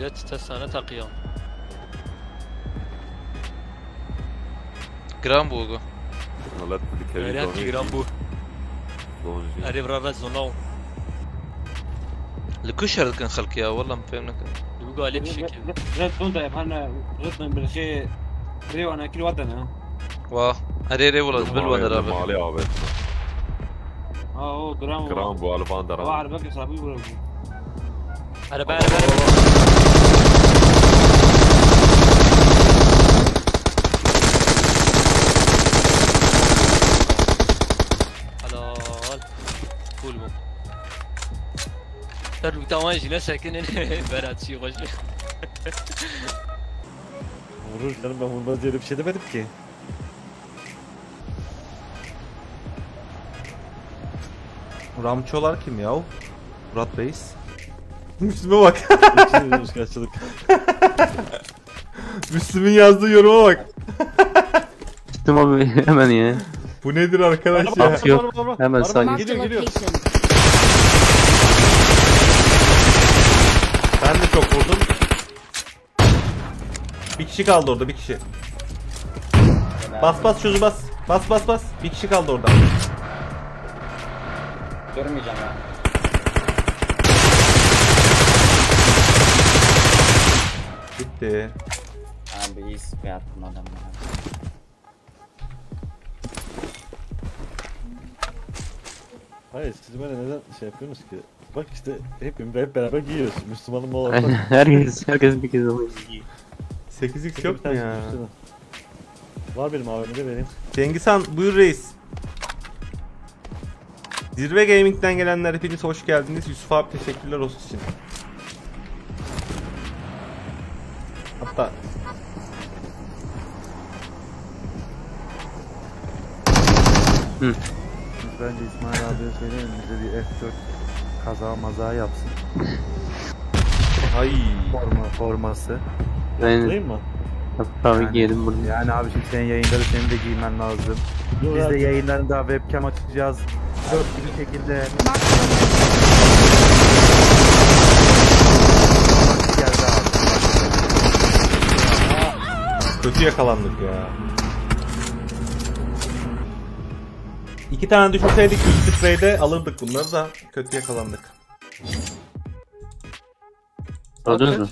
Millet testane takıyor. Gram bugu. غلطت بالكريم Öyle ki gram bu. Arif rarra zonao. الكشر كان خلق يا والله ما فهمنا. Bu galip şekil. رد دون طيب هنا ردنا بالشيء ريو انا كل ودنا واه هريري والله بالوضع ما رابع. عليه عبيد هو جرام كرام بو على باندر على باقي صابي ولا Araba. Helal. Full bu. Tabii tamam yine sakin Berat şey başlıyor. Vurur canım, ben vurmaz diye bir şey demedim ki. Ramçolar kim ya? Murat Reis. Müslüm'e bak. İkimiz kaçtık. Müslüm'ün yazdığı yoruma bak. Çıktım abi hemen ya. Bu nedir arkadaş ya? Atıyor. Hemen sakin. Marked a Geliyor. location. Ben de çok vurdum. Bir kişi kaldı orada, bir kişi. Bas bas çocuğu bas. Bas bas bas. Bir kişi kaldı orada. görmeyeceğim ya. Bitti. Abi iyi bir attım adamı. Hayır, siz böyle neden şey yapıyorsunuz ki? Bak işte hep beraber giyiyoruz. Müslümanım olarak. herkes bir kez oluyor. 8x yok mu ya? Var benim AVM'de vereyim. Cengizhan buyur reis. Zirve Gaming'den gelenler hepiniz hoş geldiniz. Yusuf abi teşekkürler olsun için. Hatta Bence İsmail abiye söyleyin bize bir F4 kaza maza yapsın. ay Forması. Aynen. Yapayım mı? Tabii giyelim bunu. Yani abi şimdi senin yayınları senin de giymen lazım. Yok Biz de abi. yayınlarında webcam açacağız. Dört bir şekilde. Geldi abi. kötü yakalandık ya. 2 tane düşünseydik 3 spreyde alırdık bunları da kötü yakalandık. Gördünüz mü?